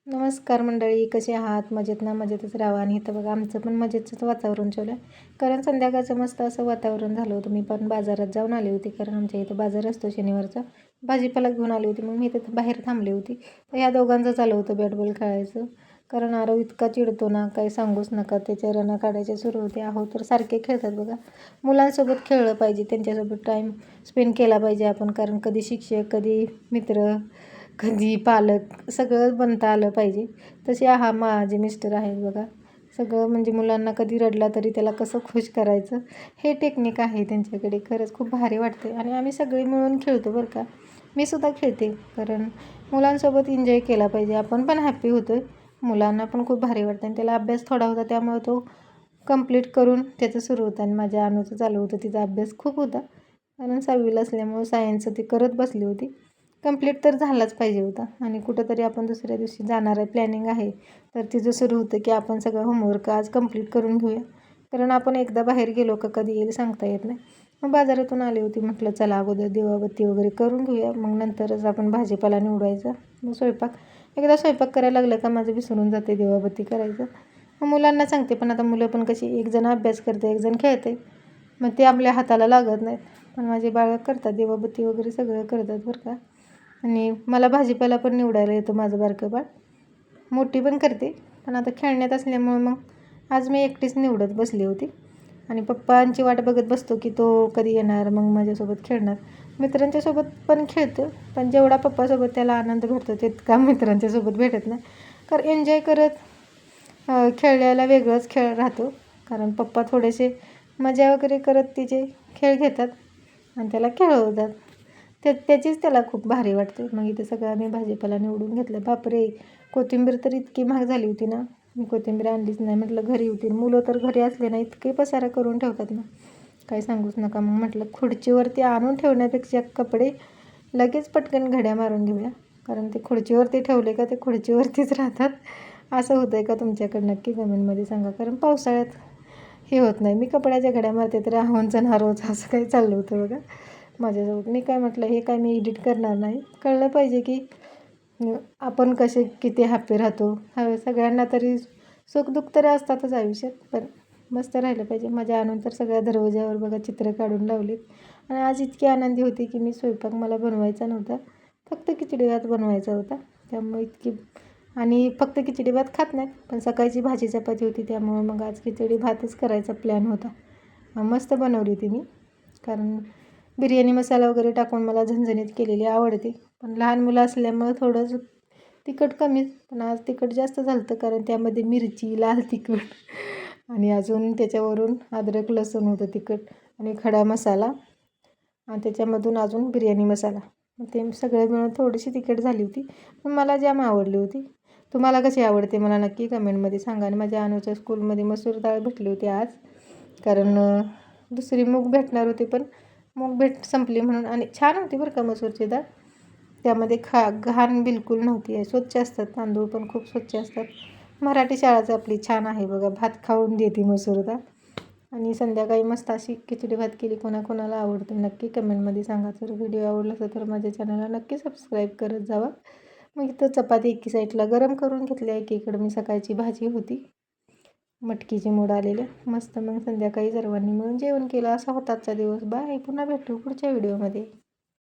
नमस्कार मंडळी, कसे आहात? मजेत ना? मजेतच राहा. आणि इथं बघा आमचं पण मजेतच वातावरण ठेवलं आहे. कारण संध्याकाळचं मस्त असं वातावरण झालं होतं. मी पण बाजारात जाऊन आली होती, कारण आमच्या इथं बाजार असतो शनिवारचा. भाजीपाला घेऊन आली होती, मग मी तिथं बाहेर थांबली होती. तर ह्या दोघांचं चालू होतं बॅट बॉल खेळायचं. कारण आरव इतका चिडतो ना, काही सांगूच नका. त्याच्या रना काढायचे सुरू होते. आहो तर सारखे खेळतात बघा. मुलांसोबत खेळलं पाहिजे, त्यांच्यासोबत टाईम स्पेंड केला पाहिजे आपण. कारण कधी शिक्षक, कधी मित्र, कधी पालक सगळं बनता आलं पाहिजे. तसे माझे मिस्टर आहेत बघा. सगळं म्हणजे मुलांना कधी रडला तरी त्याला कसं खुश करायचं हे टेक्निक आहे त्यांच्याकडे. खरंच खूप भारी वाटते. आणि आम्ही सगळे मिळून खेळतो बरं का. मी सुद्धा खेळते, कारण मुलांसोबत एन्जॉय केला पाहिजे. आपण पण हॅप्पी होतो आहे, मुलांना पण खूप भारी वाटतं. आणि त्याला अभ्यास थोडा होता, त्यामुळे तो कंप्लीट करून त्याचं सुरू होतं. आणि माझ्या अनुचं चालू होतं, तिचा अभ्यास खूप होता. कारण 6वीला असल्यामुळं सायन्सचं ती करत बसली होती. कंप्लीट तर झालाच पाहिजे होता. आणि कुठंतरी आपण दुसऱ्या दिवशी जाणार आहे, प्लॅनिंग आहे. तर तिचं सुरू होतं की आपण सगळं होमवर्क आज कंप्लीट करून घेऊया. कारण आपण एकदा बाहेर गेलो का कधी येईल सांगता येत नाही. मग बाजारातून आली होती, म्हटलं चला अगोदर दिवाबत्ती वगैरे करून घेऊया, मग नंतरच आपण भाजीपाला निवडायचा. मग एकदा स्वयंपाक करायला लागलं का माझं विसरून जाते दिवाबत्ती करायचं. मग मुलांना सांगते, पण आता मुलं पण कशी, एक जण अभ्यास करते, एक जण खेळते. मग ते आपल्या हाताला लागत नाहीत. पण माझे बाळं करतात, दिवाबत्ती वगैरे सगळं करतात बरं का. आणि मला भाजीपाला पण निवडायला येतो माझं बारकं बाळ. मोठी पण करते, पण आता खेळण्यात असल्यामुळं मग आज मी एकटीच निवडत बसली होती. आणि पप्पांची वाट बघत बसतो की तो कधी येणार, मग माझ्यासोबत खेळणार. मित्रांच्यासोबत पण खेळतो, पण जेवढा पप्पासोबत त्याला आनंद भेटतो तितका मित्रांच्यासोबत भेटत नाही. कारण एन्जॉय करत खेळल्याला वेगळंच खेळ राहतो. कारण पप्पा थोडेसे मजा वगैरे करत तिचे खेळ घेतात आणि त्याला खेळवतात. त्याचीच त्याला खूप भारी वाटते. मग इथे सगळं आम्ही भाजीपाला निवडून घेतलं. बापरे, कोथिंबीर तर इतकी महाग झाली होती ना, मी कोथिंबीर आणलीच नाही. म्हटलं घरी होती. मुलं तर घरी असले ना इतके पसारा करून ठेवतात ना, काही सांगूच नका. मग म्हटलं खुर्चीवरती आणून ठेवण्यापेक्षा कपडे लगेच पटकन घड्या मारून घेऊया. कारण ते खुर्चीवरती ठेवले का ते खुर्चीवरतीच राहतात. असं होतं आहे का तुमच्याकडं? नक्की कमेंटमध्ये सांगा. कारण पावसाळ्यात हे होत नाही. मी कपड्याच्या घड्या मारते तर राहून रोज असं काही चाललं होतं बघा माझ्यासोबत. मी काय म्हटलं, हे काय मी एडिट करणार नाही. कळलं पाहिजे की आपण कसे किती हॅप्पी राहतो. सगळ्यांना तरी सुखदुःख तरी असतातच आयुष्यात, पण मस्त राहिलं पाहिजे. माझ्या आणून तर सगळ्या दरवाज्यावर बघा चित्र काढून लावलीत. आणि आज इतकी आनंदी होती की मी स्वयंपाक मला बनवायचा नव्हता, फक्त खिचडी भात बनवायचा होता. त्यामुळे आणि फक्त खिचडी भात खात नाहीत, पण सकाळची भाजी चपाती होती, त्यामुळे मग आज खिचडी भातच करायचा प्लॅन होता. मस्त बनवली होती मी. कारण बिर्याणी मसाला वगैरे टाकून मला झणझणीत केलेली आवडते. पण लहान मुलं असल्यामुळं थोडंसं तिखट कमीच, पण आज तिखट जास्त झालं होतं. कारण त्यामध्ये मिरची, लाल तिखट आणि अजून त्याच्यावरून अद्रक लसूण होतं तिखट, आणि खडा मसाला, आणि त्याच्यामधून अजून बिर्याणी मसाला. ते सगळं मिळून थोडीशी तिखट झाली होती, पण मला जाम आवडली होती. तुम्हाला कशी आवडते मला नक्की कमेंटमध्ये सांगा. आणि माझ्या अनुच्या स्कूलमध्ये मसूर डाळ भेटली होती आज. कारण दुसरी मूग भेटणार होती, पण मूग संपली म्हणून. आणि छान होती बरं का मसूरची डाळ. त्यामध्ये घाण बिलकुल नव्हती. स्वच्छ असतात तांदूळ, पण खूप स्वच्छ असतात. मराठी शाळाच आपली छान आहे बघा. भात खाऊन देते मसूर डाळ. आणि संध्याकाळी मस्त अशी खिचडी भात केली. कोणाकोणाला आवडते नक्की कमेंटमध्ये सांगा. जर व्हिडिओ आवडला असेल तर माझ्या चॅनलला नक्की सबस्क्राईब करत जावा. मग इथं चपाती एकी साईडला गरम करून घेतल्या, एकीकडं मी सकाळची भाजी होती मटकीचे मोड आलेले. मस्त मग संध्याकाळी सर्वांनी मिळून जेवण केलं. असा होता आजचा दिवस. बाय, पुन्हा भेटू पुढच्या व्हिडिओमध्ये.